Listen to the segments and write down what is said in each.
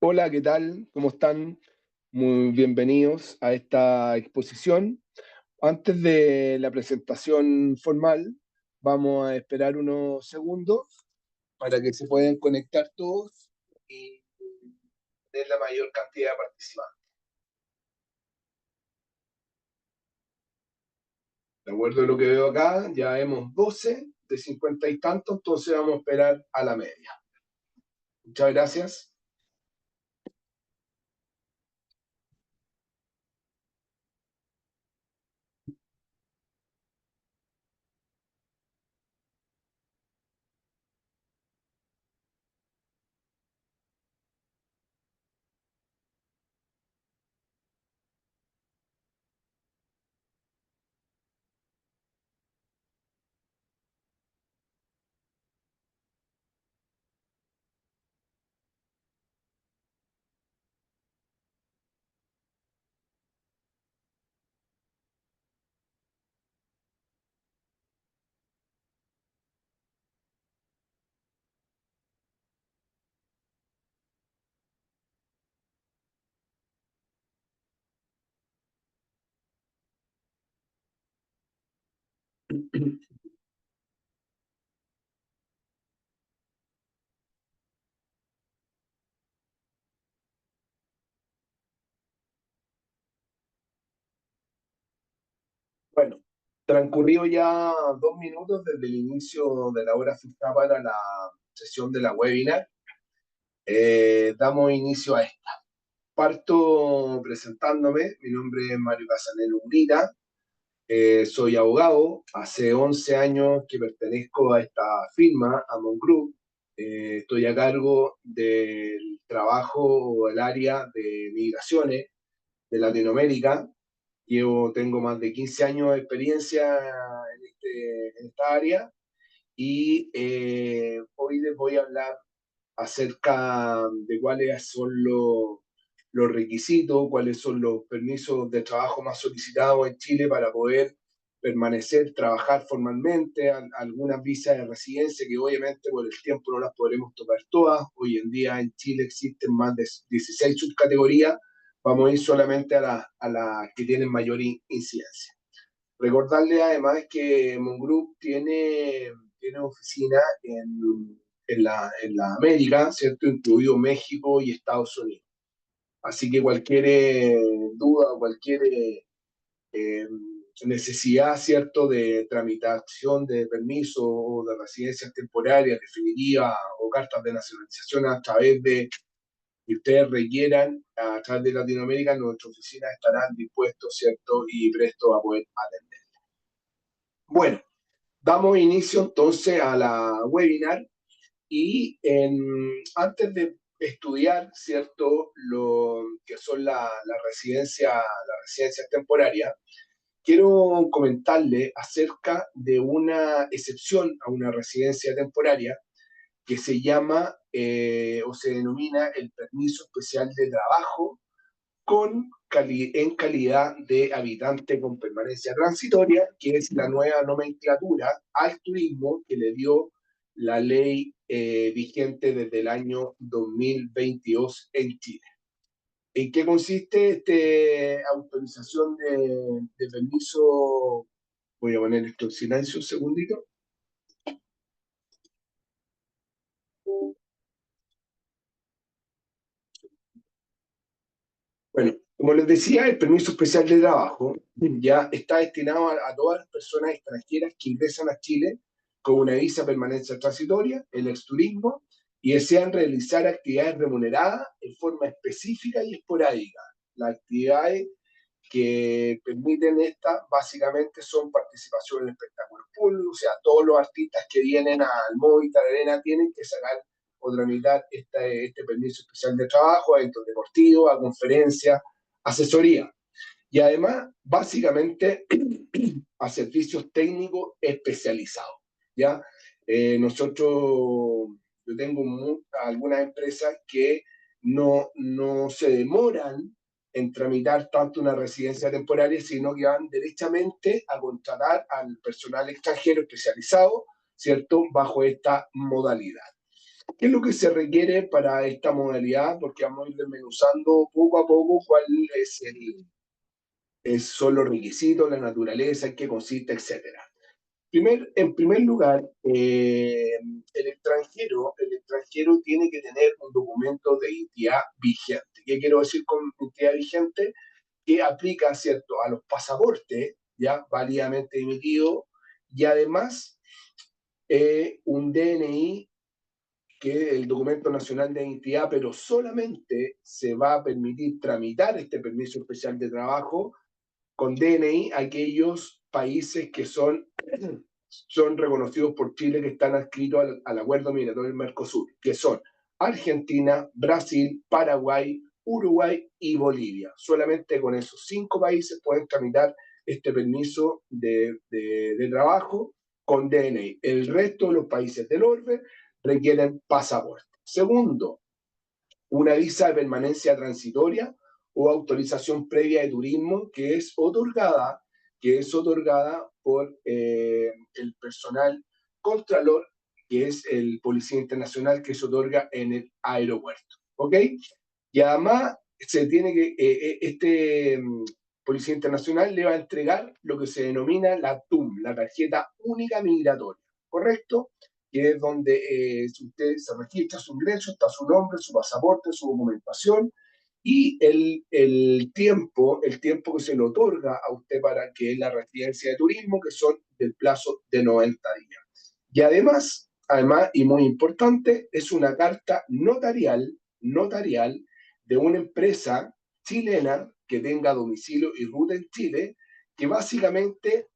Hola, ¿qué tal? ¿Cómo están? Muy bienvenidos a esta exposición. Antes de la presentación formal, vamos a esperar unos segundos para que se puedan conectar todos y tener la mayor cantidad de participantes. De acuerdo a lo que veo acá, ya hemos 12 de 50 y tantos, entonces vamos a esperar a la media. Muchas gracias. Bueno, transcurrido ya 2 minutos desde el inicio de la hora fijada para la sesión de la webinar, damos inicio a esto. Parto presentándome, mi nombre es Mario Casanelo Unita, soy abogado, hace 11 años que pertenezco a esta firma, Amon Group. Estoy a cargo del trabajo o el área de migraciones de Latinoamérica. Tengo más de 15 años de experiencia en esta área y hoy les voy a hablar acerca de cuáles son los requisitos, cuáles son los permisos de trabajo más solicitados en Chile para poder permanecer, trabajar formalmente, algunas visas de residencia que obviamente por el tiempo no las podremos tocar todas. Hoy en día en Chile existen más de 16 subcategorías, vamos a ir solamente a las que tienen mayor incidencia. Recordarle además que Mongroup tiene oficina en la América, ¿cierto? Incluido México y Estados Unidos. Así que cualquier duda, cualquier eh, necesidad, ¿cierto?, de tramitación de permiso o de residencias temporarias, definitivas o cartas de nacionalización a través de que ustedes requieran a través de Latinoamérica, nuestras oficinas estarán dispuestos, ¿cierto?, y prestos a poder atender. Bueno, damos inicio entonces a la webinar y antes de estudiar, ¿cierto?, lo que son las residencias temporarias, quiero comentarle acerca de una excepción a una residencia temporaria que se llama o se denomina el permiso especial de trabajo en calidad de habitante con permanencia transitoria, que es la nueva nomenclatura al turismo que le dio la ley vigente desde el año 2022 en Chile. ¿En qué consiste esta autorización de permiso? Voy a poner esto en silencio un segundito. Bueno, como les decía, el permiso especial de trabajo ya está destinado a todas las personas extranjeras que ingresan a Chile con una visa permanencia transitoria, el exturismo, y desean realizar actividades remuneradas en forma específica y esporádica. Las actividades que permiten esta básicamente son participación en espectáculos públicos, o sea, todos los artistas que vienen al Movistar Arena tienen que sacar o tramitar este permiso especial de trabajo a eventos deportivos, a conferencias, asesoría. Y además, básicamente, a servicios técnicos especializados. ¿Ya? Yo tengo algunas empresas que no se demoran en tramitar tanto una residencia temporaria, sino que van derechamente a contratar al personal extranjero especializado, ¿cierto?, bajo esta modalidad. ¿Qué es lo que se requiere para esta modalidad? Porque vamos a ir desmenuzando poco a poco cuál son los requisitos, la naturaleza, en qué consiste, etcétera. En primer lugar, el extranjero tiene que tener un documento de identidad vigente. ¿Qué quiero decir con identidad vigente? Que aplica, ¿cierto?, a los pasaportes, ya válidamente emitidos, y además un DNI, que es el documento nacional de identidad, pero solamente se va a permitir tramitar este permiso especial de trabajo con DNI a aquellos países que son reconocidos por Chile, que están adscritos al acuerdo migratorio del Mercosur, que son Argentina, Brasil, Paraguay, Uruguay y Bolivia. Solamente con esos 5 países pueden tramitar este permiso de trabajo con DNI. El resto de los países del orbe requieren pasaporte. Segundo, una visa de permanencia transitoria o autorización previa de turismo que es otorgada por el personal contralor, que es el policía internacional, que se otorga en el aeropuerto. ¿Ok? Y además se tiene que, policía internacional le va a entregar lo que se denomina la TUM, la tarjeta única migratoria, ¿correcto? Que es donde usted se registra su ingreso, está su nombre, su pasaporte, su documentación, y el tiempo que se le otorga a usted para que es la residencia de turismo, que son del plazo de 90 días. Y además, y muy importante, es una carta notarial de una empresa chilena que tenga domicilio y ruta en Chile, que básicamente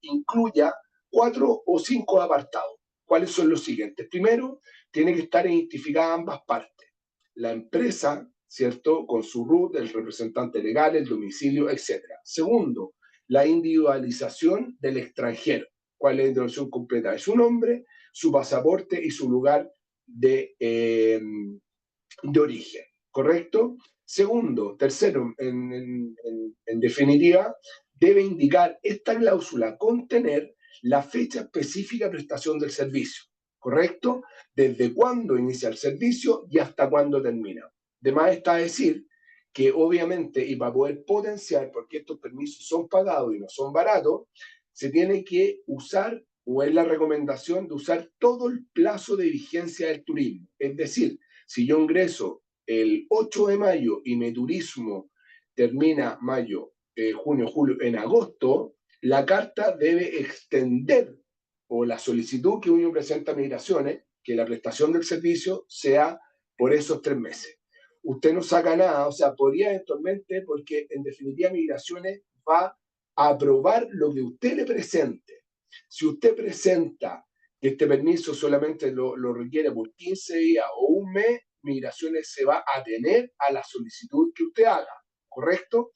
incluya 4 o 5 apartados. ¿Cuáles son los siguientes? Primero, tiene que estar identificada ambas partes. La empresa, ¿cierto?, con su RUT, el representante legal, el domicilio, etc. Segundo, la individualización del extranjero. ¿Cuál es la introducción completa de su nombre, su pasaporte y su lugar de origen? ¿Correcto? Segundo, tercero, en definitiva, debe indicar esta cláusula contener la fecha específica de prestación del servicio, ¿correcto? Desde cuándo inicia el servicio y hasta cuándo termina. De más está decir que obviamente, y para poder potenciar, porque estos permisos son pagados y no son baratos, se tiene que usar, o es la recomendación de usar todo el plazo de vigencia del turismo. Es decir, si yo ingreso el 8 de mayo y mi turismo termina mayo, junio, julio, en agosto, la carta debe extender, o la solicitud que uno presenta a Migraciones, que la prestación del servicio sea por esos 3 meses. Usted no saca nada, o sea, podría eventualmente, porque en definitiva Migraciones va a aprobar lo que usted le presente. Si usted presenta que este permiso solamente lo requiere por 15 días o un mes, Migraciones se va a atener a la solicitud que usted haga, ¿correcto?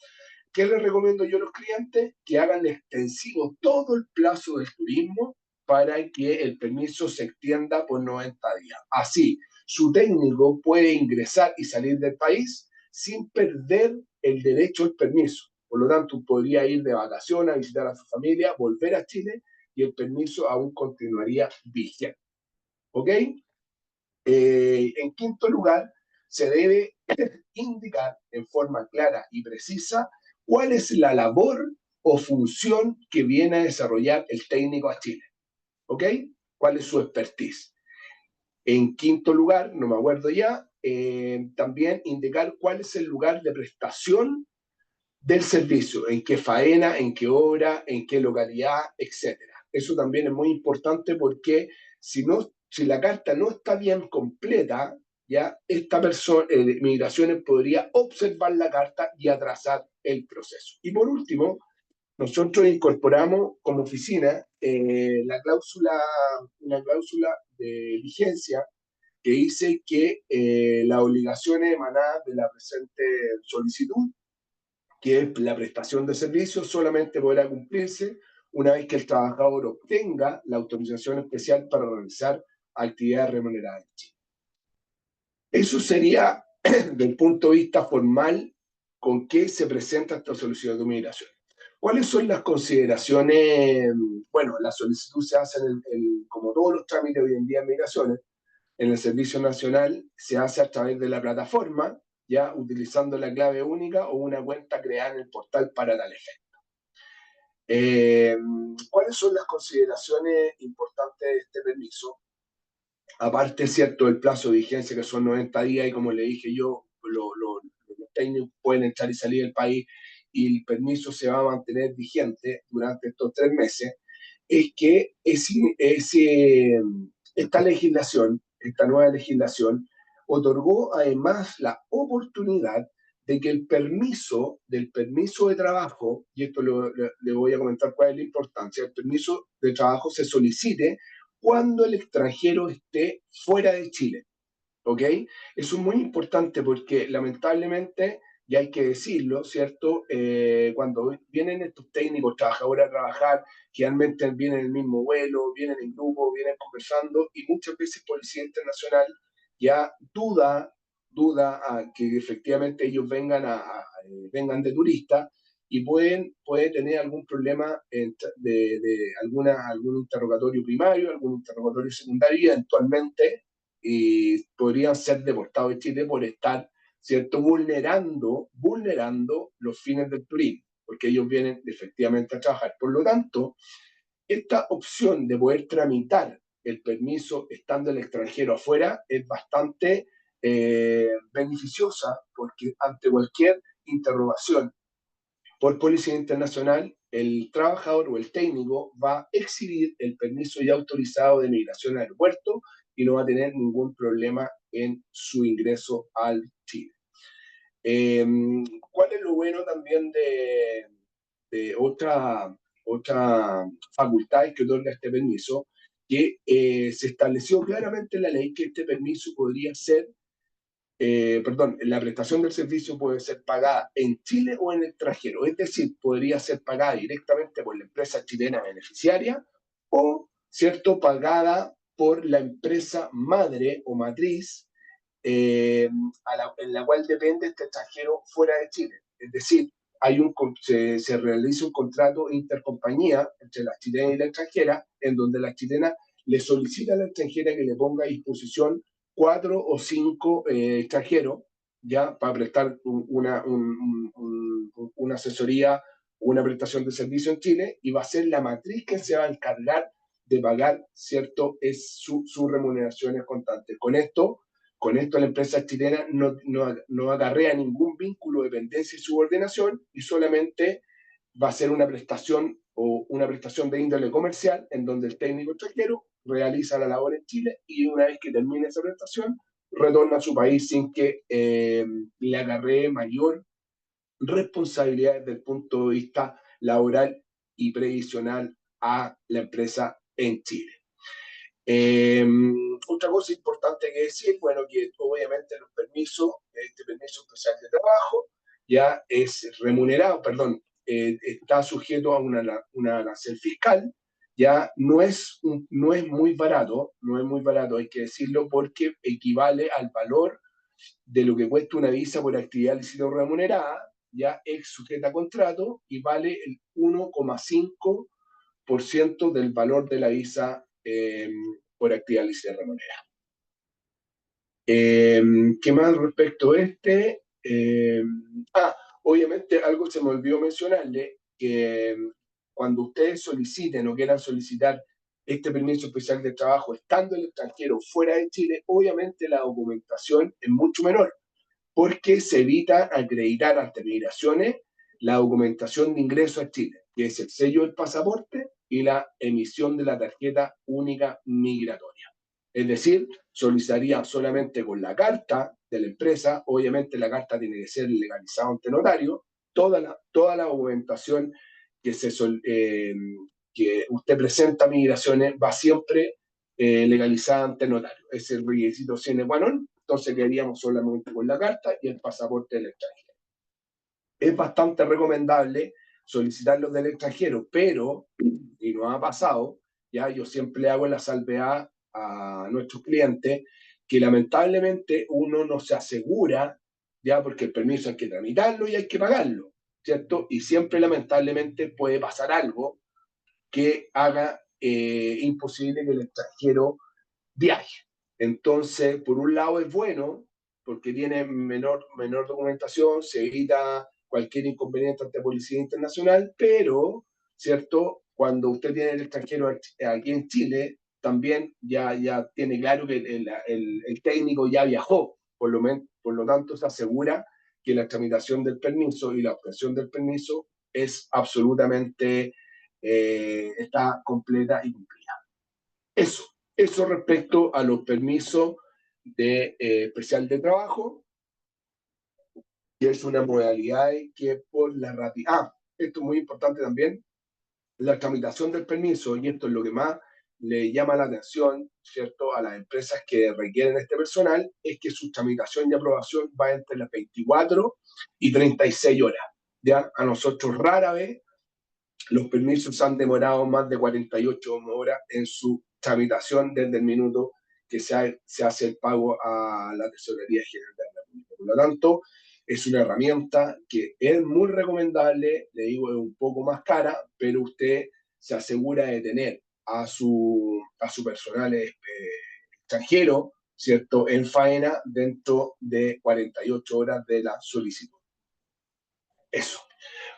¿Qué les recomiendo yo a los clientes? Que hagan extensivo todo el plazo del turismo para que el permiso se extienda por 90 días. Así, su técnico puede ingresar y salir del país sin perder el derecho al permiso. Por lo tanto, podría ir de vacaciones a visitar a su familia, volver a Chile y el permiso aún continuaría vigente. ¿Ok? En quinto lugar, se debe indicar en forma clara y precisa cuál es la labor o función que viene a desarrollar el técnico a Chile. ¿Ok? ¿Cuál es su expertise? En quinto lugar, no me acuerdo ya, también indicar cuál es el lugar de prestación del servicio, en qué faena, en qué hora, en qué localidad, etc. Eso también es muy importante porque si la carta no está bien completa, ya esta persona, Migraciones podría observar la carta y atrasar el proceso. Y por último, nosotros incorporamos como oficina una cláusula de vigencia que dice que las obligaciones emanadas de la presente solicitud, que es la prestación de servicios, solamente podrá cumplirse una vez que el trabajador obtenga la autorización especial para realizar actividades remuneradas en Chile. Eso sería, desde el punto de vista formal, con qué se presenta esta solicitud de migración. ¿Cuáles son las consideraciones? Bueno, la solicitud se hace como todos los trámites hoy en día en migraciones, en el Servicio Nacional se hace a través de la plataforma, ya utilizando la clave única o una cuenta creada en el portal para tal efecto. ¿Cuáles son las consideraciones importantes de este permiso? Aparte, cierto, el plazo de vigencia, que son 90 días, y como le dije yo, los técnicos pueden entrar y salir del país, y el permiso se va a mantener vigente durante estos 3 meses, es que esta legislación, esta nueva legislación, otorgó además la oportunidad de que el permiso, del permiso de trabajo, y esto le voy a comentar cuál es la importancia, el permiso de trabajo se solicite cuando el extranjero esté fuera de Chile, ¿ok? Eso es muy importante porque lamentablemente, y hay que decirlo, ¿cierto? Cuando vienen estos técnicos, trabajadores a trabajar, generalmente vienen en el mismo vuelo, vienen en grupo, vienen conversando, y muchas veces Policía Internacional ya duda a que efectivamente ellos vengan de turistas, y puede tener algún problema de algún interrogatorio primario, algún interrogatorio secundario, y eventualmente podrían ser deportados de Chile por estar, ¿cierto?, vulnerando los fines del turismo, porque ellos vienen efectivamente a trabajar. Por lo tanto, esta opción de poder tramitar el permiso estando el extranjero afuera es bastante beneficiosa, porque ante cualquier interrogación por Policía Internacional, el trabajador o el técnico va a exhibir el permiso ya autorizado de migración al aeropuerto y no va a tener ningún problema en su ingreso al Chile. ¿Cuál es lo bueno también de otra facultad que otorga este permiso? Que se estableció claramente en la ley que este permiso podría ser la prestación del servicio puede ser pagada en Chile o en el extranjero, es decir, podría ser pagada directamente por la empresa chilena beneficiaria o, ¿cierto?, pagada por la empresa madre o matriz en la cual depende este extranjero fuera de Chile. Es decir, se realiza un contrato intercompañía entre la chilena y la extranjera, en donde la chilena le solicita a la extranjera que le ponga a disposición 4 o 5 extranjeros, ya para prestar una asesoría o una prestación de servicio en Chile, y va a ser la matriz que se va a encargar de pagar, ¿cierto?, sus remuneraciones constantes. Con esto la empresa chilena no acarrea ningún vínculo de dependencia y subordinación, y solamente va a ser una prestación de índole comercial, en donde el técnico extranjero realiza la labor en Chile, y una vez que termine esa prestación retorna a su país sin que le acarree mayor responsabilidad desde el punto de vista laboral y previsional a la empresa en Chile. Otra cosa importante que decir, bueno, que obviamente este permiso especial de trabajo ya es remunerado, está sujeto a una arancel fiscal, ya no es muy barato, hay que decirlo, porque equivale al valor de lo que cuesta una visa por actividad lícita remunerada, ya es sujeta a contrato y vale el 1,5% del valor de la visa por actividad lícita remunerada. ¿Qué más respecto a este? Obviamente algo se me olvidó mencionarle, que cuando ustedes soliciten o quieran solicitar este permiso especial de trabajo estando el extranjero fuera de Chile, obviamente la documentación es mucho menor, porque se evita acreditar ante migraciones la documentación de ingreso a Chile, que es el sello del pasaporte y la emisión de la tarjeta única migratoria. Es decir, solicitaría solamente con la carta de la empresa, obviamente la carta tiene que ser legalizada ante notario, toda la documentación que usted presenta a migraciones va siempre legalizada ante notario. Es el requisito sine qua non. Entonces quedaríamos solamente con la carta y el pasaporte del extranjero. Es bastante recomendable solicitarlos del extranjero, pero, y nos ha pasado, ya yo siempre le hago la salvedad a nuestros clientes, que lamentablemente uno no se asegura, ya porque el permiso hay que tramitarlo y hay que pagarlo, ¿cierto? Y siempre lamentablemente puede pasar algo que haga imposible que el extranjero viaje. Entonces, por un lado es bueno, porque tiene menor documentación, se evita cualquier inconveniente ante la Policía Internacional, pero, ¿cierto? Cuando usted tiene el extranjero aquí en Chile, también ya tiene claro que el técnico ya viajó, por lo tanto se asegura que la tramitación del permiso y la obtención del permiso es absolutamente, está completa y cumplida. Eso respecto a los permisos de especial de trabajo, que es una modalidad que por la rapidez. Esto es muy importante también, la tramitación del permiso, y esto es lo que más le llama la atención, ¿cierto?, a las empresas que requieren este personal, es que su tramitación y aprobación va entre las 24 y 36 horas. ¿Ya? A nosotros rara vez los permisos han demorado más de 48 horas en su tramitación desde el minuto que se hace el pago a la Tesorería General de la República. Por lo tanto, es una herramienta que es muy recomendable, le digo, es un poco más cara, pero usted se asegura de tener a su personal extranjero, ¿cierto?, en faena dentro de 48 horas de la solicitud. Eso.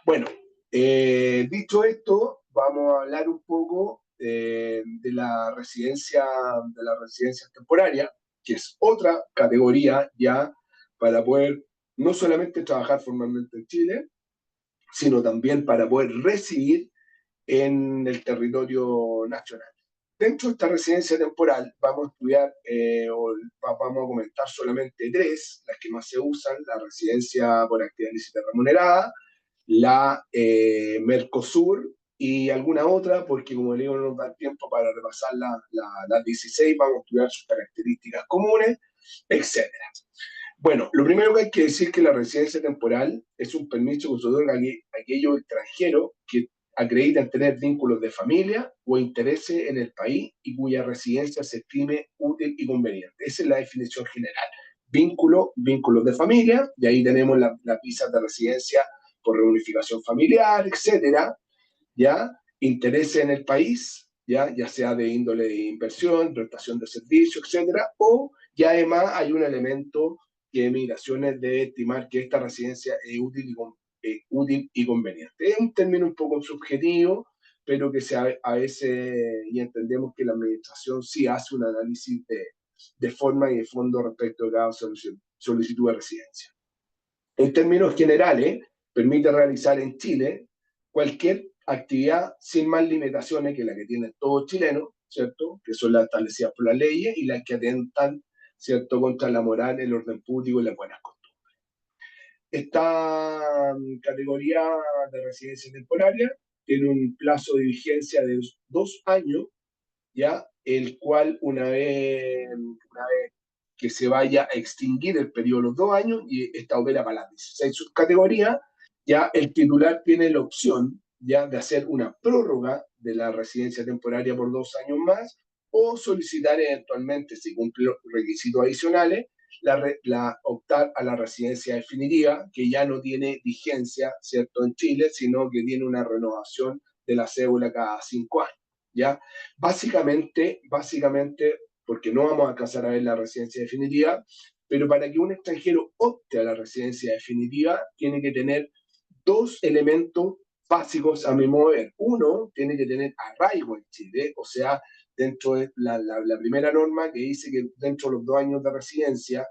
Bueno, dicho esto, vamos a hablar un poco de las residencias temporarias, que es otra categoría ya para poder no solamente trabajar formalmente en Chile, sino también para poder residir en el territorio nacional. Dentro de esta residencia temporal vamos a estudiar vamos a comentar solamente tres, las que más se usan: la residencia por actividad ilícita remunerada, la Mercosur y alguna otra, porque como le digo, no nos da tiempo para repasar las 16, vamos a estudiar sus características comunes, etc. Bueno, lo primero que hay que decir es que la residencia temporal es un permiso que se otorga a aquellos extranjeros que acreditan tener vínculos de familia o intereses en el país y cuya residencia se estime útil y conveniente. Esa es la definición general. Vínculos de familia, y ahí tenemos las visas de residencia por reunificación familiar, etcétera, ¿ya? Intereses en el país, ya sea de índole de inversión, prestación de servicios, etcétera, o ya además hay un elemento que Migraciones debe estimar que esta residencia es útil y conveniente. Es un término un poco subjetivo, pero que a veces, y entendemos que la administración sí hace un análisis de forma y de fondo respecto a cada solicitud de residencia. En términos generales, permite realizar en Chile cualquier actividad sin más limitaciones que la que tienen todos chilenos, ¿cierto?, que son las establecidas por las leyes y las que atentan, ¿cierto?, contra la moral, el orden público y las buenas costumbres. Esta categoría de residencia temporaria tiene un plazo de vigencia de 2 años, ¿ya?, el cual una vez que se vaya a extinguir el periodo de los 2 años, y esta opera para las 16 subcategorías, ya el titular tiene la opción ya de hacer una prórroga de la residencia temporaria por 2 años más, o solicitar eventualmente, si cumple los requisitos adicionales, optar a la residencia definitiva, que ya no tiene vigencia, ¿cierto?, en Chile, sino que tiene una renovación de la cédula cada 5 años, ¿ya? Básicamente, porque no vamos a alcanzar a ver la residencia definitiva, pero para que un extranjero opte a la residencia definitiva, tiene que tener 2 elementos básicos a mi modo de ver. Uno, tiene que tener arraigo en Chile, o sea, dentro de la primera norma que dice que dentro de los 2 años de residencia,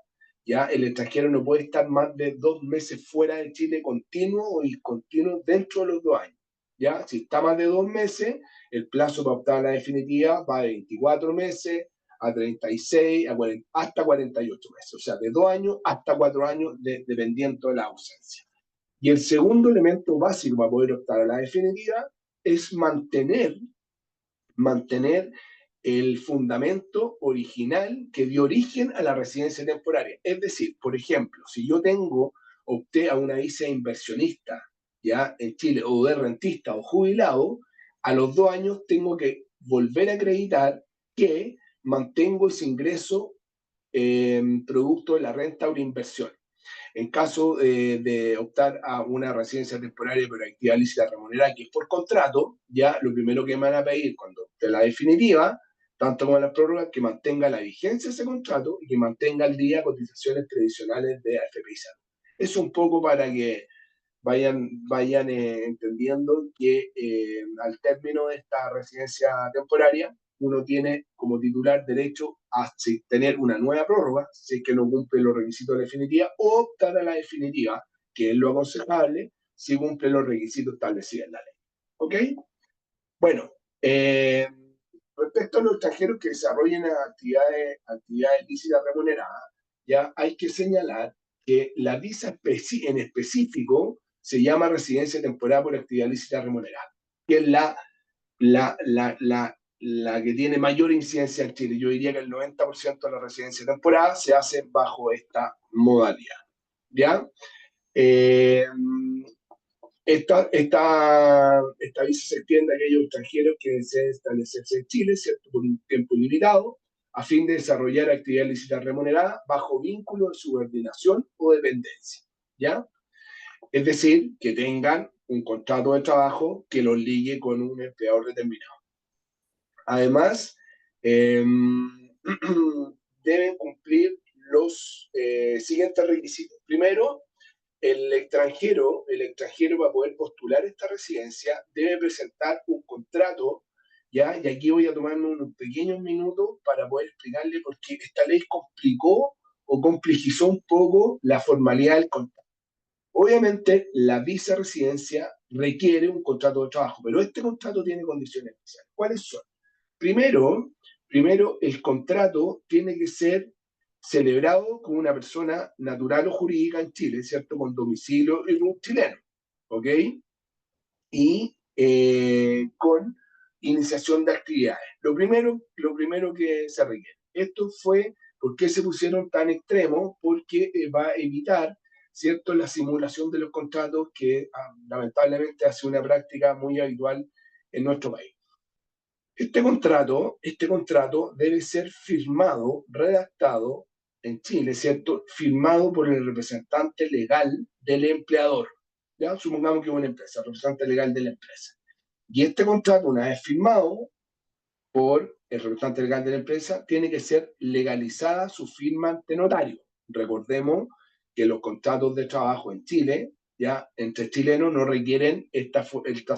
ya el extranjero no puede estar más de 2 meses fuera de Chile continuo o discontinuo dentro de los 2 años. ¿Ya? Si está más de 2 meses, el plazo para optar a la definitiva va de 24 meses a 36, hasta 48 meses. O sea, de 2 años hasta 4 años, dependiendo de la ausencia. Y el segundo elemento básico para poder optar a la definitiva es mantener el fundamento original que dio origen a la residencia temporaria. Es decir, por ejemplo, si yo opté a una visa de inversionista, ya en Chile, o de rentista o jubilado, a los 2 años tengo que volver a acreditar que mantengo ese ingreso producto de la renta o la inversión. En caso de optar a una residencia temporaria por actividad lícita remunerada, que es por contrato, ya lo primero que me van a pedir cuando de la definitiva, tanto como las prórrogas, que mantenga la vigencia de ese contrato y que mantenga al día cotizaciones tradicionales de AFP y Salud. Es un poco para que vayan entendiendo que al término de esta residencia temporaria, uno tiene como titular derecho a tener una nueva prórroga, si es que no cumple los requisitos de la definitiva, o optar a la definitiva, que es lo aconsejable, si cumple los requisitos establecidos en la ley. ¿Ok? Bueno, respecto a los extranjeros que desarrollen actividades lícitas remuneradas, ya hay que señalar que la visa en específico se llama residencia temporal por actividad lícita remunerada, que es la que tiene mayor incidencia en Chile. Yo diría que el 90% de la residencia temporal se hace bajo esta modalidad. ¿Ya? Esta visa se extiende a aquellos extranjeros que deseen establecerse en Chile, ¿cierto?, por un tiempo limitado, a fin de desarrollar actividad lícita remunerada bajo vínculo de subordinación o dependencia, ¿ya? Es decir, que tengan un contrato de trabajo que los ligue con un empleador determinado. Además, deben cumplir los siguientes requisitos. Primero, el extranjero para poder postular esta residencia debe presentar un contrato, ¿ya? Y aquí voy a tomarme unos pequeños minutos para poder explicarle por qué esta ley complicó o complejizó un poco la formalidad del contrato. Obviamente, la visa residencia requiere un contrato de trabajo, pero este contrato tiene condiciones especiales. ¿Cuáles son? Primero, el contrato tiene que ser celebrado con una persona natural o jurídica en Chile, ¿cierto? Con domicilio en un chileno, ¿ok? Y con iniciación de actividades. Lo primero que se requiere. Esto fue, ¿por qué se pusieron tan extremos? Porque va a evitar, ¿cierto?, la simulación de los contratos que lamentablemente hace una práctica muy habitual en nuestro país. Este contrato debe ser firmado, redactado en Chile, ¿cierto? Firmado por el representante legal del empleador. ¿Ya? Supongamos que es una empresa, el representante legal de la empresa. Y este contrato, una vez firmado por el representante legal de la empresa, tiene que ser legalizada su firma ante notario. Recordemos que los contratos de trabajo en Chile, ya entre chilenos, no requieren esta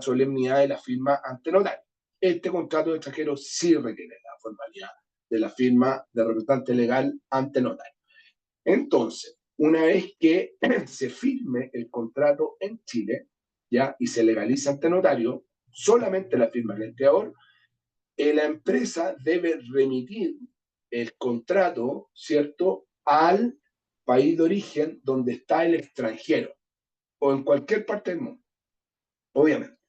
solemnidad de la firma ante notario. Este contrato de extranjero sí requiere la formalidad de la firma de representante legal ante notario. Entonces, una vez que se firme el contrato en Chile, ya, y se legaliza ante notario, solamente la firma del empleador, la empresa debe remitir el contrato, ¿cierto?, al país de origen donde está el extranjero, o en cualquier parte del mundo, obviamente.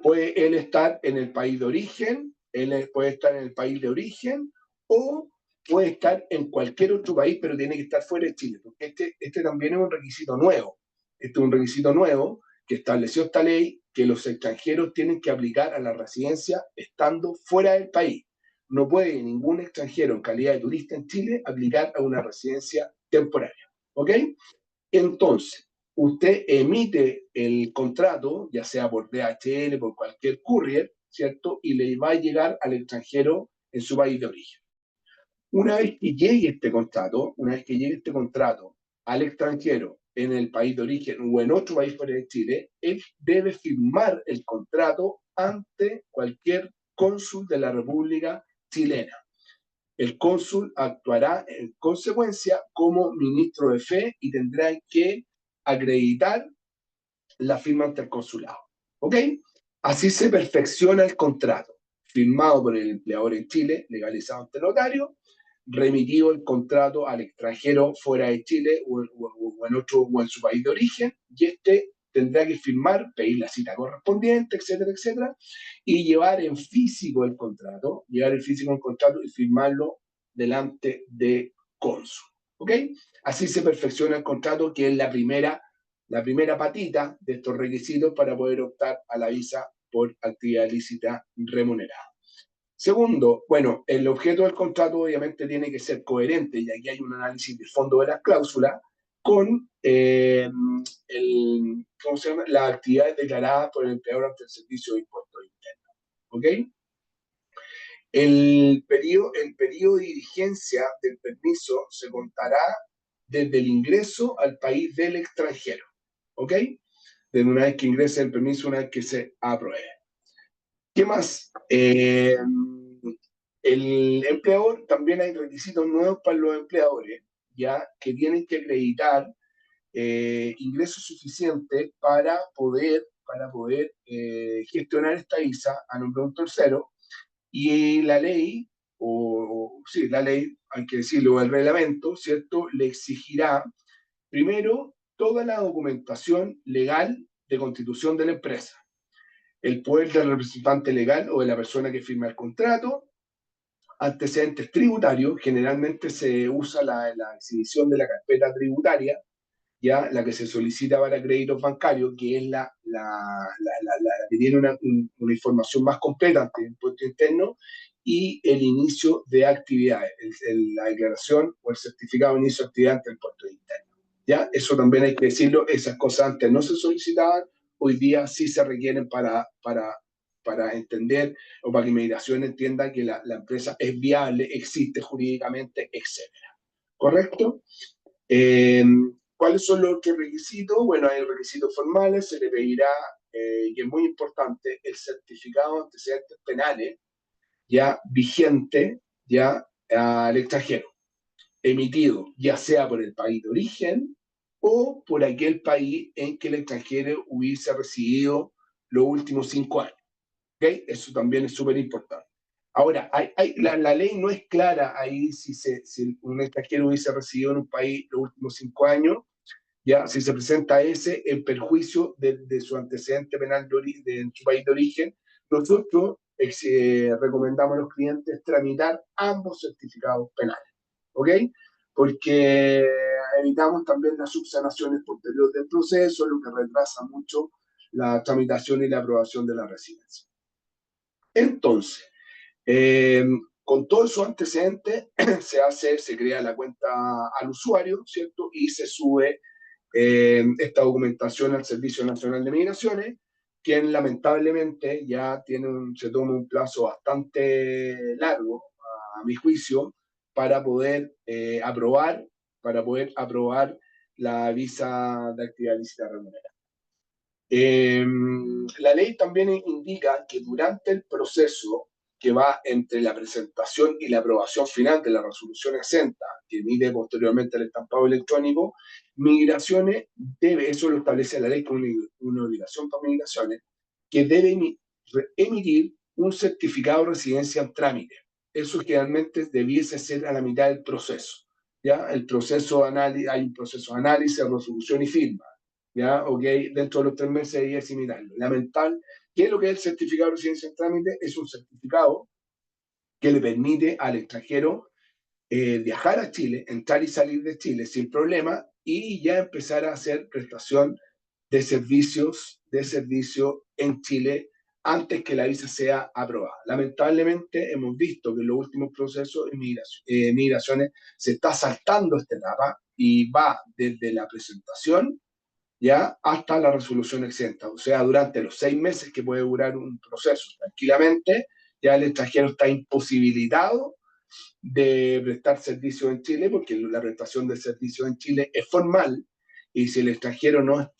Puede él estar en el país de origen, él puede estar en el país de origen, o puede estar en cualquier otro país, pero tiene que estar fuera de Chile, porque este también es un requisito nuevo. Este es un requisito nuevo que estableció esta ley, que los extranjeros tienen que aplicar a la residencia estando fuera del país. No puede ningún extranjero en calidad de turista en Chile aplicar a una residencia temporaria. ¿Ok? Entonces, usted emite el contrato, ya sea por DHL, por cualquier courier, ¿cierto? Y le va a llegar al extranjero en su país de origen. Una vez que llegue este contrato al extranjero en el país de origen o en otro país fuera de Chile, él debe firmar el contrato ante cualquier cónsul de la República Chilena. El cónsul actuará en consecuencia como ministro de fe y tendrá que acreditar la firma ante el consulado. ¿Ok? Así se perfecciona el contrato, firmado por el empleador en Chile, legalizado ante notario, remitido el contrato al extranjero fuera de Chile o en otro o en su país de origen, y este tendrá que firmar, pedir la cita correspondiente, etcétera, etcétera, y llevar en físico el contrato, y firmarlo delante de cónsul. ¿Ok? Así se perfecciona el contrato, que es la primera patita de estos requisitos para poder optar a la visa por actividad lícita remunerada. Segundo, bueno, el objeto del contrato obviamente tiene que ser coherente, y aquí hay un análisis de fondo de las cláusulas, con ¿cómo se llama?, las actividades declaradas por el empleador ante el Servicio de Impuestos Internos. ¿Ok? El periodo de vigencia del permiso se contará desde el ingreso al país del extranjero, ¿ok? De una vez que ingrese el permiso, una vez que se apruebe. ¿Qué más? El empleador, también hay requisitos nuevos para los empleadores, ya que tienen que acreditar ingresos suficientes para poder gestionar esta visa a nombre de un tercero. Y la ley, sí, la ley, hay que decirlo, el reglamento, ¿cierto?, le exigirá primero toda la documentación legal de constitución de la empresa, el poder del representante legal o de la persona que firma el contrato, antecedentes tributarios. Generalmente se usa la exhibición de la carpeta tributaria, ya la que se solicita para créditos bancarios, que es la que tiene una información más completa ante el impuesto interno, y el inicio de actividades, la declaración o el certificado de inicio de actividad ante el impuesto interno. ¿Ya? Eso también hay que decirlo, esas cosas antes no se solicitaban, hoy día sí se requieren para entender o para que Migración entienda que la empresa es viable, existe jurídicamente, etc. ¿Correcto? Eh, ¿Cuáles son los requisitos? Bueno, hay requisitos formales, se le pedirá, y es muy importante, el certificado de antecedentes penales ya vigente ya al extranjero, emitido ya sea por el país de origen o por aquel país en que el extranjero hubiese residido los últimos 5 años. ¿Okay? Eso también es súper importante. Ahora, la ley no es clara ahí si un extranjero hubiese residido en un país los últimos 5 años, ya si se presenta ese en perjuicio de su antecedente penal en su país de origen. Nosotros recomendamos a los clientes tramitar ambos certificados penales, ¿ok? Porque evitamos también las subsanaciones posteriores del proceso, lo que retrasa mucho la tramitación y la aprobación de la residencia. Entonces, eh, con todos esos antecedentes se crea la cuenta al usuario, ¿cierto? Y se sube esta documentación al Servicio Nacional de Migraciones, quien lamentablemente ya se toma un plazo bastante largo, a mi juicio, para poder aprobar la visa de actividad lícita remunerada. La ley también indica que durante el proceso que va entre la presentación y la aprobación final de la resolución exenta, que emite posteriormente el estampado electrónico, Migraciones debe, eso lo establece la ley como una obligación para Migraciones, que debe emitir un certificado de residencia en trámite. Eso generalmente debiese ser a la mitad del proceso. ¿Ya? El proceso de análisis, hay un proceso de análisis, resolución y firma. ¿Ya? Ok, dentro de los 3 meses hay que asimilarlo. Lamentable, ¿qué es lo que es el certificado de residencia en trámite? Es un certificado que le permite al extranjero viajar a Chile, entrar y salir de Chile sin problema y ya empezar a hacer prestación de servicio en Chile antes que la visa sea aprobada. Lamentablemente hemos visto que en los últimos procesos de migraciones se está saltando esta etapa y va desde la presentación ya hasta la resolución exenta. O sea, durante los 6 meses que puede durar un proceso tranquilamente, ya el extranjero está imposibilitado de prestar servicio en Chile, porque la prestación de servicio en Chile es formal, y si el extranjero no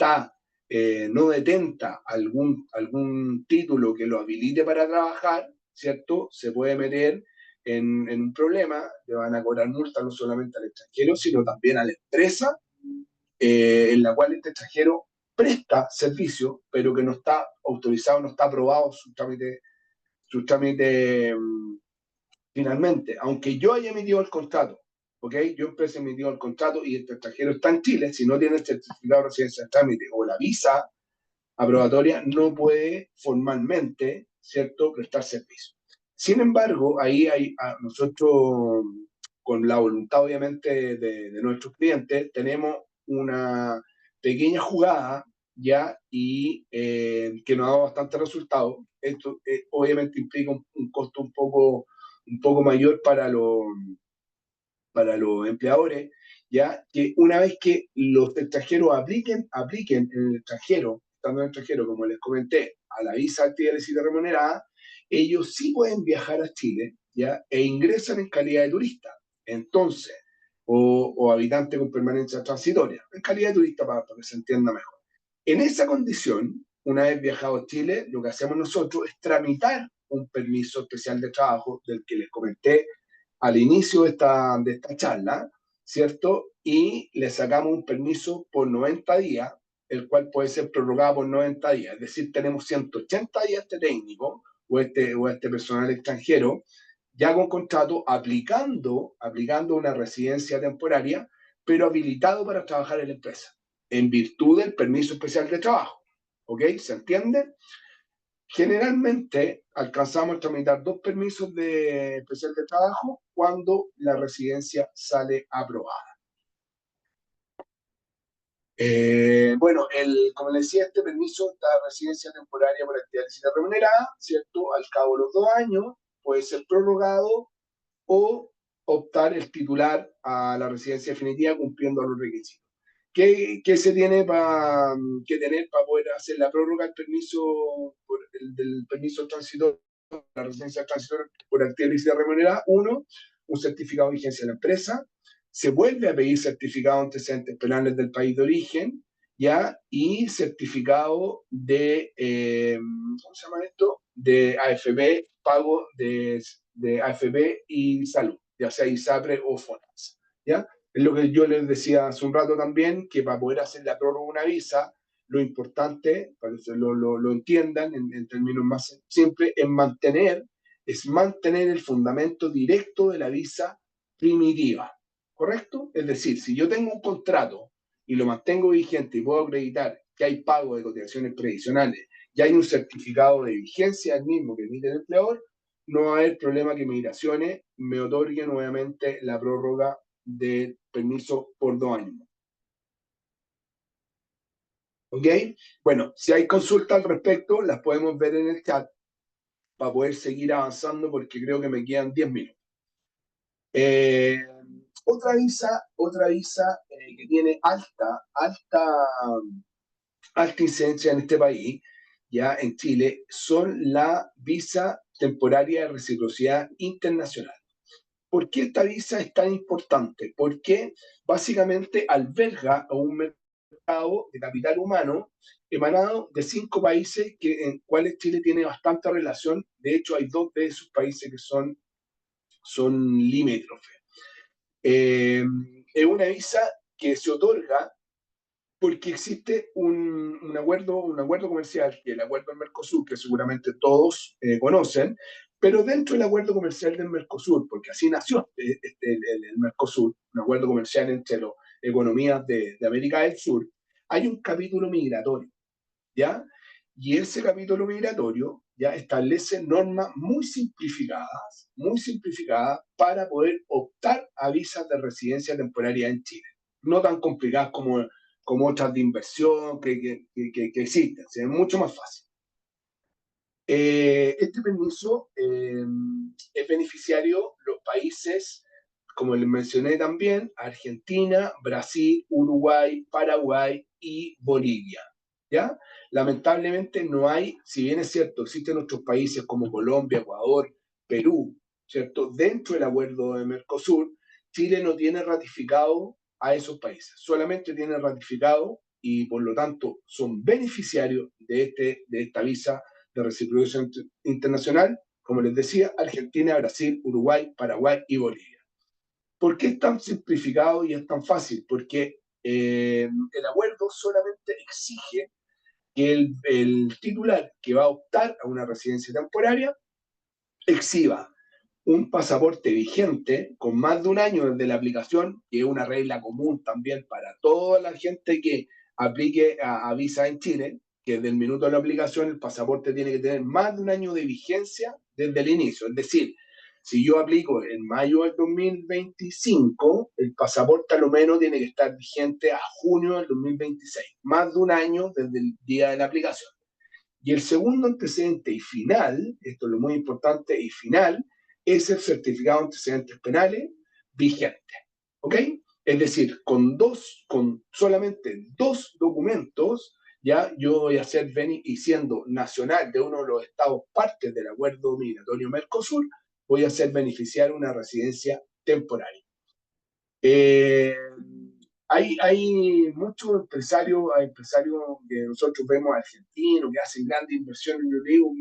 detenta algún título que lo habilite para trabajar, ¿cierto? Se puede meter en un problema, le van a cobrar multa no solamente al extranjero, sino también a la empresa en la cual este extranjero presta servicio, pero que no está autorizado, no está aprobado su trámite finalmente, aunque yo haya emitido el contrato, ¿ok? Yo empresa emitido el contrato y este extranjero está en Chile, si no tiene el certificado de residencia de trámite o la visa aprobatoria, no puede formalmente, ¿cierto?, prestar servicio. Sin embargo, ahí nosotros, con la voluntad obviamente de nuestros clientes, tenemos una pequeña jugada ya y que nos ha dado bastante resultado. Esto obviamente implica un costo un poco mayor para los empleadores, ya que una vez que los extranjeros apliquen en el extranjero, estando en el extranjero, como les comenté, a la visa actividad ilícita remunerada, ellos sí pueden viajar a Chile, ¿ya? E ingresan en calidad de turista. Entonces, o habitante con permanencia transitoria, en calidad de turista para que se entienda mejor. En esa condición, una vez viajado a Chile, lo que hacemos nosotros es tramitar un permiso especial de trabajo del que les comenté al inicio de esta charla, ¿cierto? Y le sacamos un permiso por 90 días, el cual puede ser prorrogado por 90 días. Es decir, tenemos 180 días de técnico o este personal extranjero ya con contrato aplicando una residencia temporaria, pero habilitado para trabajar en la empresa, en virtud del permiso especial de trabajo. ¿Ok? ¿Se entiende? Generalmente alcanzamos a tramitar 2 permisos de especial de trabajo cuando la residencia sale aprobada. Bueno, como les decía, este permiso de residencia temporaria por actividad remunerada, ¿cierto? Al cabo de los 2 años puede ser prorrogado o optar el titular a la residencia definitiva cumpliendo los requisitos. ¿Qué se tiene que tener para poder hacer la prórroga del permiso, del permiso transitorio, la residencia transitoria por actividad remunerada? Uno, un certificado de vigencia de la empresa. Se vuelve a pedir certificado de antecedentes penales del país de origen, ¿ya? Y certificado ¿cómo se llama esto? De AFP, pago de AFP y salud, ya sea ISAPRE o FONASA, ¿ya? Es lo que yo les decía hace un rato también, que para poder hacer la prórroga de una visa, lo importante, para que lo entiendan en términos más simples, es mantener el fundamento directo de la visa primitiva, ¿correcto? Es decir, si yo tengo un contrato y lo mantengo vigente y puedo acreditar que hay pago de cotizaciones previsionales y hay un certificado de vigencia del mismo que emite el empleador, no va a haber problema que Migraciones me otorgue nuevamente la prórroga de permiso por 2 años. ¿Ok? Bueno, si hay consultas al respecto, las podemos ver en el chat para poder seguir avanzando porque creo que me quedan 10 minutos. Otra visa que tiene alta incidencia en este país, ya en Chile, son la visa temporaria de reciprocidad internacional. ¿Por qué esta visa es tan importante? Porque básicamente alberga a un mercado de capital humano emanado de 5 países en cuales Chile tiene bastante relación. De hecho, hay 2 de esos países que son limítrofes. Es una visa que se otorga porque existe un acuerdo comercial, que es el acuerdo del Mercosur, que seguramente todos conocen, pero dentro del acuerdo comercial del Mercosur, porque así nació el Mercosur, un acuerdo comercial entre las economías de América del Sur, hay un capítulo migratorio, ¿ya? Y ese capítulo migratorio ya establece normas muy simplificadas para poder optar a visas de residencia temporaria en Chile. No tan complicadas como otras de inversión que existen, es mucho más fácil. Este permiso es beneficiario los países, como les mencioné también, Argentina, Brasil, Uruguay, Paraguay y Bolivia. ¿Ya? Lamentablemente no hay, si bien es cierto, existen otros países como Colombia, Ecuador, Perú, ¿cierto? Dentro del acuerdo de Mercosur, Chile no tiene ratificado a esos países, solamente tiene ratificado y por lo tanto son beneficiarios de esta visa de reciprocidad internacional, como les decía, Argentina, Brasil, Uruguay, Paraguay y Bolivia. ¿Por qué es tan simplificado y es tan fácil? Porque el acuerdo solamente exige que el titular que va a optar a una residencia temporaria exhiba un pasaporte vigente con más de un año desde la aplicación, que es una regla común también para toda la gente que aplique a visa en Chile, que desde el minuto de la aplicación el pasaporte tiene que tener más de un año de vigencia desde el inicio. Es decir, si yo aplico en mayo del 2025, el pasaporte a lo menos tiene que estar vigente a junio del 2026, más de un año desde el día de la aplicación. Y el segundo antecedente y final, esto es lo muy importante, y final, es el certificado de antecedentes penales vigente. ¿Ok? Es decir, con solamente 2 documentos ya yo voy a ser, y siendo nacional de uno de los estados partes del acuerdo migratorio Mercosur, voy a ser beneficiario de una residencia temporaria. Eh, hay muchos empresarios, hay empresarios que nosotros vemos argentinos que hacen grandes inversiones. Yo digo,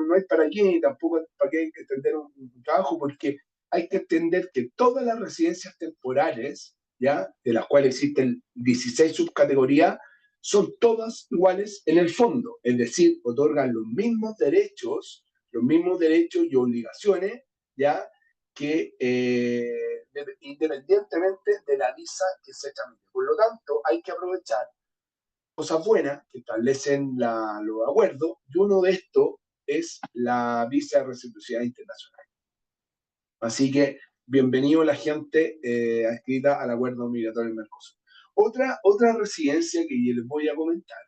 no es para qué, tampoco es para qué hay que extender un trabajo, porque hay que entender que todas las residencias temporales, ¿ya? De las cuales existen 16 subcategorías, son todas iguales en el fondo, es decir, otorgan los mismos derechos y obligaciones, ¿ya? Que independientemente de la visa que se tramite. Por lo tanto, hay que aprovechar cosas buenas que establecen los acuerdos, y uno de estos es la visa de reciprocidad internacional. Así que bienvenido la gente adscrita al acuerdo migratorio Mercosur. Otra residencia que yo les voy a comentar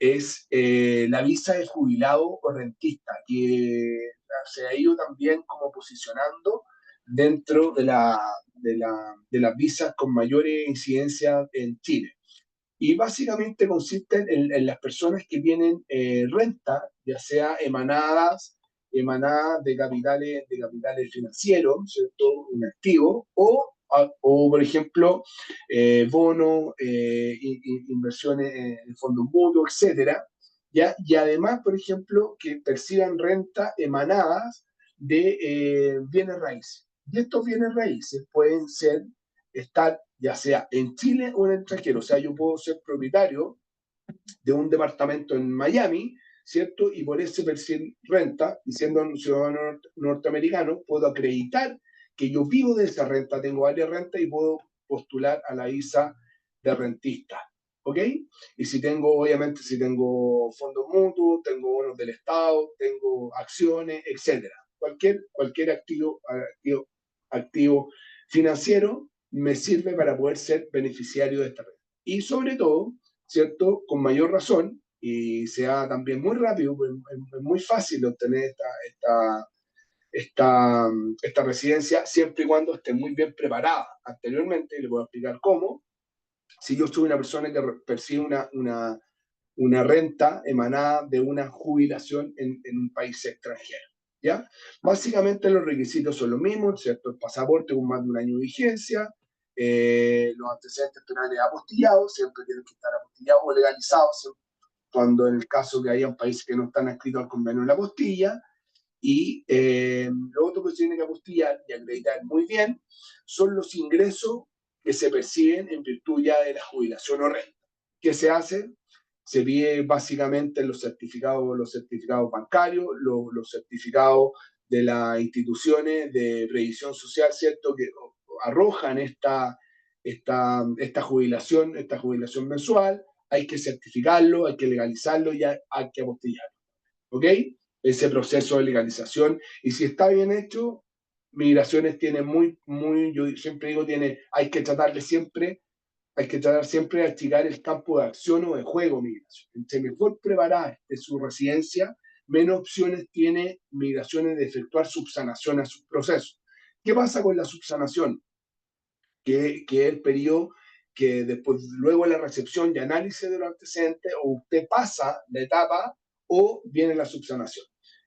es la visa de jubilado o rentista, que se ha ido también como posicionando dentro de las visas con mayores incidencias en Chile. Y básicamente consiste en las personas que tienen renta, ya sea emanadas de capitales financieros, ¿cierto? Un activo, o por ejemplo, bonos, inversiones en fondos mutuos, etcétera, ¿ya? Y además, por ejemplo, que perciban renta emanadas de bienes raíces. Y estos bienes raíces pueden estar ya sea en Chile o en el extranjero. O sea, yo puedo ser propietario de un departamento en Miami, ¿cierto? Y por ese percibir renta, y siendo un ciudadano norteamericano, puedo acreditar que yo vivo de esa renta, tengo varias rentas y puedo postular a la visa de rentista. ¿Ok? Y obviamente, si tengo fondos mutuos, tengo bonos del Estado, tengo acciones, etcétera. Cualquier activo financiero me sirve para poder ser beneficiario de esta red. Y sobre todo, ¿cierto? Con mayor razón, y sea también muy rápido, es muy fácil obtener esta residencia, siempre y cuando esté muy bien preparada anteriormente, y le puedo explicar cómo. Si yo soy una persona que percibe una renta emanada de una jubilación en un país extranjero, ¿ya? Básicamente los requisitos son los mismos, ¿cierto? El pasaporte con más de un año de vigencia, los antecedentes penales apostillados, siempre tienen que estar apostillados o legalizados, cuando en el caso que haya países que no están adscritos al convenio de la apostilla. Y lo otro que se tiene que apostillar y acreditar muy bien son los ingresos que se perciben en virtud ya de la jubilación o renta. ¿Qué se hace? Se pide básicamente los certificados bancarios, los certificados de las instituciones de previsión social, ¿cierto? Que arrojan esta jubilación mensual. Hay que certificarlo, hay que legalizarlo y hay que apostillarlo. ¿Ok? Ese proceso de legalización. Y si está bien hecho, Migraciones tiene yo siempre digo, hay que tratar siempre de achicar el campo de acción o de juego Migración. Entre mejor preparada esté su residencia, menos opciones tiene Migraciones de efectuar subsanación a sus procesos. ¿Qué pasa con la subsanación? Que es el periodo que después, luego de la recepción y análisis de los antecedentes, o usted pasa la etapa o viene la subsanación.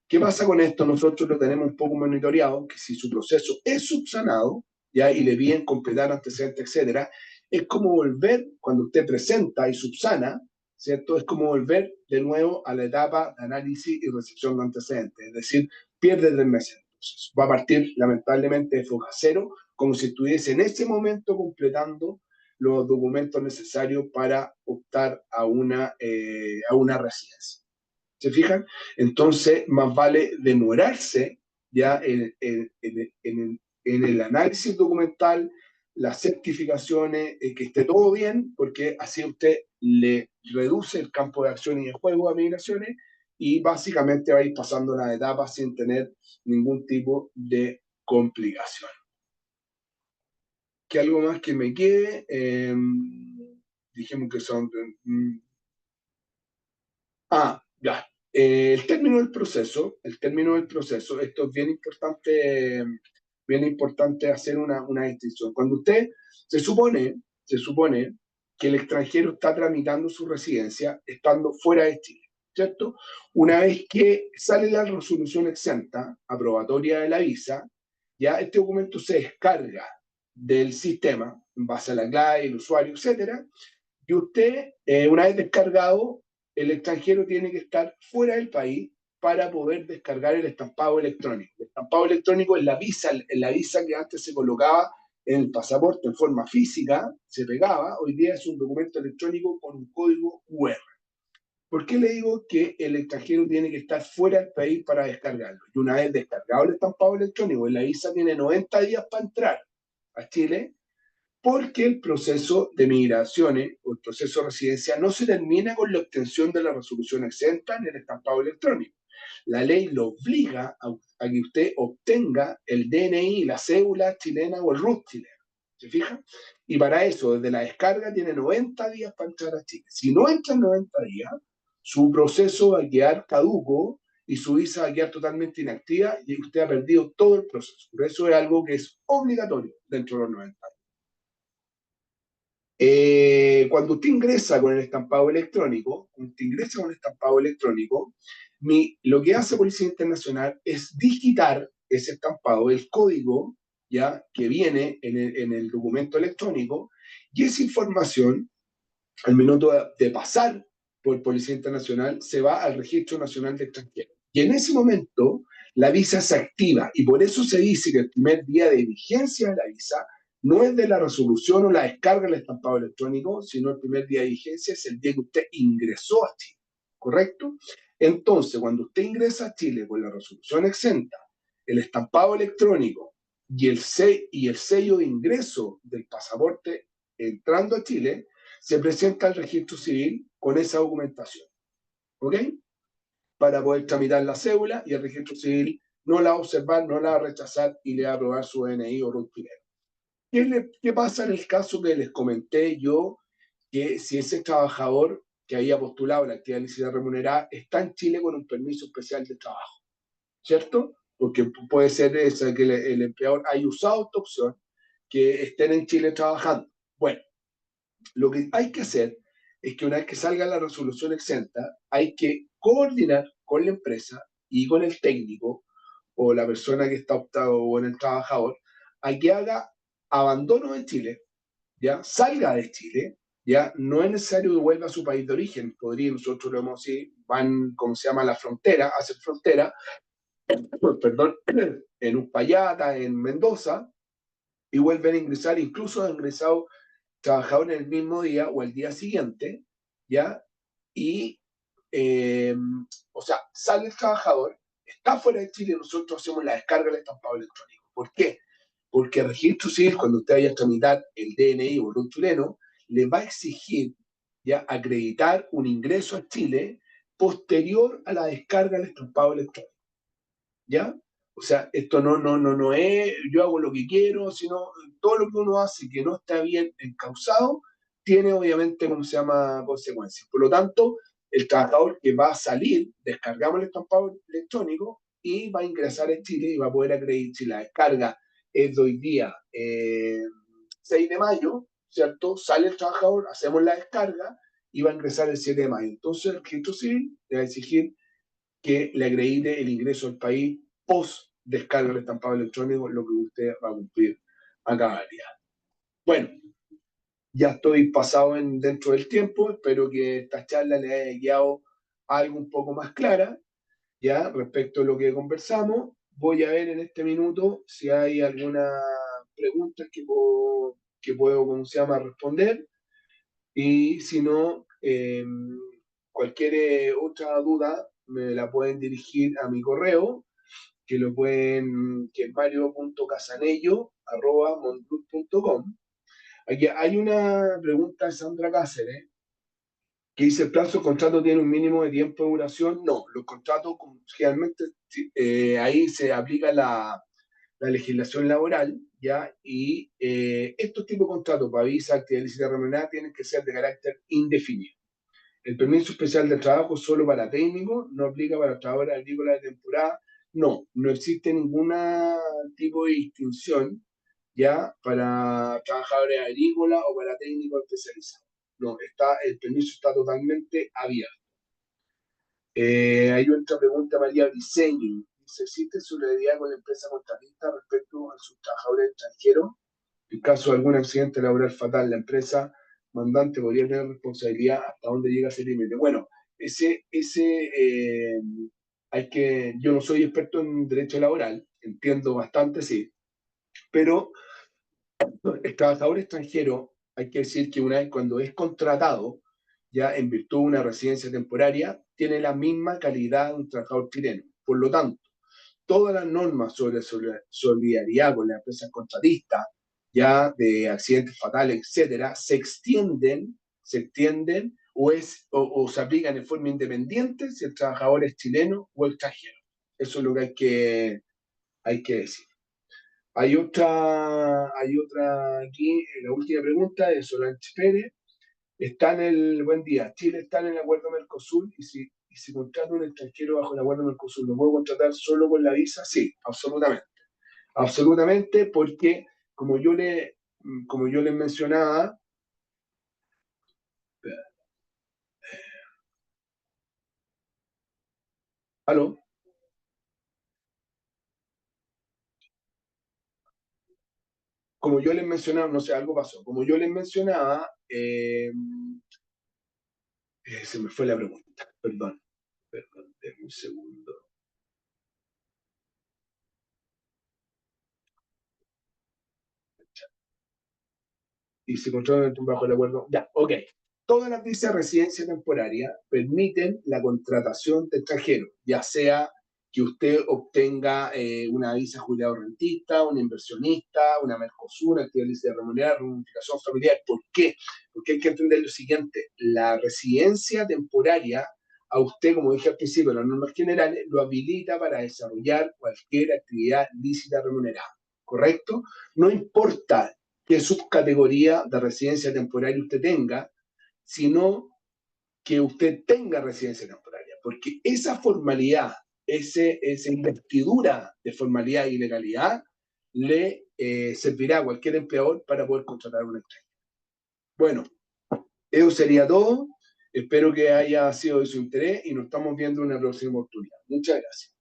¿Qué pasa con esto? Nosotros lo tenemos un poco monitoreado, que si su proceso es subsanado, ya, y le piden completar antecedentes, etcétera, es como volver, cuando usted presenta y subsana, ¿cierto? Es como volver de nuevo a la etapa de análisis y recepción de antecedentes, es decir, pierde 3 meses. Entonces, va a partir, lamentablemente, de foja cero, como si estuviese en ese momento completando los documentos necesarios para optar a una residencia. ¿Se fijan? Entonces, más vale demorarse ya en el análisis documental, las certificaciones, que esté todo bien, porque así usted le reduce el campo de acción y de juego a Migraciones y básicamente va a ir pasando las etapas sin tener ningún tipo de complicación. Que algo más que me quede, dijimos que son... ya. El término del proceso, esto es bien importante hacer una distinción. Cuando usted se supone que el extranjero está tramitando su residencia estando fuera de Chile, ¿cierto? Una vez que sale la resolución exenta, aprobatoria de la visa, ya este documento se descarga del sistema, en base a la clave, el usuario, etcétera, y usted, una vez descargado, el extranjero tiene que estar fuera del país para poder descargar el estampado electrónico. El estampado electrónico es la visa que antes se colocaba en el pasaporte en forma física, se pegaba, hoy día es un documento electrónico con un código QR. ¿Por qué le digo que el extranjero tiene que estar fuera del país para descargarlo? Y una vez descargado el estampado electrónico, la visa tiene 90 días para entrar a Chile, porque el proceso de migraciones o el proceso de residencia no se termina con la obtención de la resolución exenta en el estampado electrónico. La ley lo obliga a que usted obtenga el DNI, la cédula chilena o el RUT chileno. ¿Se fija? Y para eso, desde la descarga, tiene 90 días para entrar a Chile. Si no entra en 90 días, su proceso va a quedar caduco y su visa va a quedar totalmente inactiva y usted ha perdido todo el proceso. Por eso es algo que es obligatorio dentro de los 90 días. Cuando usted ingresa con el estampado electrónico, lo que hace Policía Internacional es digitar ese estampado, el código ya que viene en el documento electrónico, y esa información, al minuto de pasar por Policía Internacional, se va al Registro Nacional de Extranjeros. Y en ese momento la visa se activa, y por eso se dice que el primer día de vigencia de la visa no es de la resolución o la descarga del estampado electrónico, sino el primer día de vigencia es el día que usted ingresó a Chile, ¿correcto? Entonces, cuando usted ingresa a Chile con la resolución exenta, el estampado electrónico y el sello de ingreso del pasaporte entrando a Chile, se presenta al registro civil con esa documentación, ¿ok? Para poder tramitar la cédula, y el registro civil no la va a observar, no la va a rechazar y le va a aprobar su DNI o RUT chileno. ¿Qué pasa en el caso que les comenté yo, que si ese trabajador que había postulado la actividad lícita remunerada está en Chile con un permiso especial de trabajo, ¿cierto? Porque puede ser eso, que el empleador haya usado esta opción, que estén en Chile trabajando. Bueno, lo que hay que hacer es que una vez que salga la resolución exenta, hay que coordinar con la empresa y con el técnico o la persona que está optado o en el trabajador a que haga abandono de Chile, ya salga de Chile, ya no es necesario que vuelva a su país de origen. Podría, nosotros lo hemos así, van, como se llama, la frontera, hacen frontera, perdón, en Uspallata, en Mendoza, y vuelven a ingresar, incluso han ingresado trabajadores en el mismo día o el día siguiente, ¿ya? Y, eh, o sea, sale el trabajador, está fuera de Chile, nosotros hacemos la descarga del estampado electrónico. ¿Por qué? Porque el registro civil, cuando usted vaya a tramitar el DNI o el RUT chileno, le va a exigir ya acreditar un ingreso a Chile posterior a la descarga del estampado electrónico. ¿Ya? O sea, esto no es yo hago lo que quiero, sino todo lo que uno hace que no está bien encausado, tiene obviamente, ¿cómo se llama?, consecuencias. Por lo tanto, el trabajador que va a salir, descargamos el estampado electrónico y va a ingresar en Chile y va a poder acreditar si la descarga es de hoy día 6 de mayo, ¿cierto? Sale el trabajador, hacemos la descarga y va a ingresar el 7 de mayo. Entonces, el registro civil le va a exigir que le acredite el ingreso al país post descarga del estampado electrónico, lo que usted va a cumplir a cabalidad. Bueno, ya estoy pasado dentro del tiempo, espero que esta charla le haya guiado algo un poco más clara, ya, respecto a lo que conversamos. Voy a ver en este minuto si hay alguna pregunta que puedo, ¿cómo se llama?, responder, y si no, cualquier otra duda me la pueden dirigir a mi correo, que es mario.casanello@mondgroup.com. Aquí hay una pregunta de Sandra Cáceres que dice: ¿el plazo del contrato tiene un mínimo de tiempo de duración? No, los contratos generalmente ahí se aplica la legislación laboral, ¿ya? Y estos tipos de contratos para visa, actividad ilícita remunerada, tienen que ser de carácter indefinido. El permiso especial de trabajo solo para técnicos, no aplica para trabajadores agrícolas de temporada. No existe ningún tipo de distinción ya para trabajadores agrícolas o para técnicos especializados. no, el permiso está totalmente abierto. Hay otra pregunta, María Briceño. Dice, ¿existe solidaridad con la empresa contratista respecto a sus trabajadores extranjeros? En caso de algún accidente laboral fatal, la empresa mandante podría tener responsabilidad hasta dónde llega ese límite. Bueno, yo no soy experto en derecho laboral, entiendo bastante, sí, pero el trabajador extranjero, hay que decir que una vez cuando es contratado, ya en virtud de una residencia temporaria, tiene la misma calidad de un trabajador chileno. Por lo tanto, todas las normas sobre solidaridad con las empresas contratistas, ya de accidentes fatales, etcétera, se extienden o se aplican en forma independiente si el trabajador es chileno o extranjero. Eso es lo que hay que decir. Hay otra aquí, la última pregunta de Solange Pérez. Buen día, Chile está en el acuerdo Mercosur y si contrato a un extranjero bajo el acuerdo Mercosur, ¿lo puedo contratar solo con la visa? Sí, absolutamente. Absolutamente, porque como yo les mencionaba, ¿aló? Como yo les mencionaba, no sé, algo pasó. Como yo les mencionaba, se me fue la pregunta, perdón, denme un segundo. Y se controlan bajo el acuerdo. Ya, ok. Todas las visas de residencia temporaria permiten la contratación de extranjeros, ya sea que usted obtenga una visa jubilado rentista, una inversionista, una Mercosur, actividad lícita remunerada, reunificación familiar. ¿Por qué? Porque hay que entender lo siguiente: la residencia temporaria, a usted, como dije al principio, las normas generales, lo habilita para desarrollar cualquier actividad lícita remunerada. ¿Correcto? No importa qué subcategoría de residencia temporaria usted tenga, sino que usted tenga residencia temporaria, porque esa formalidad, esa investidura de formalidad y legalidad le servirá a cualquier empleador para poder contratar a un extranjero. Bueno, eso sería todo. Espero que haya sido de su interés y nos estamos viendo en una próxima oportunidad. Muchas gracias.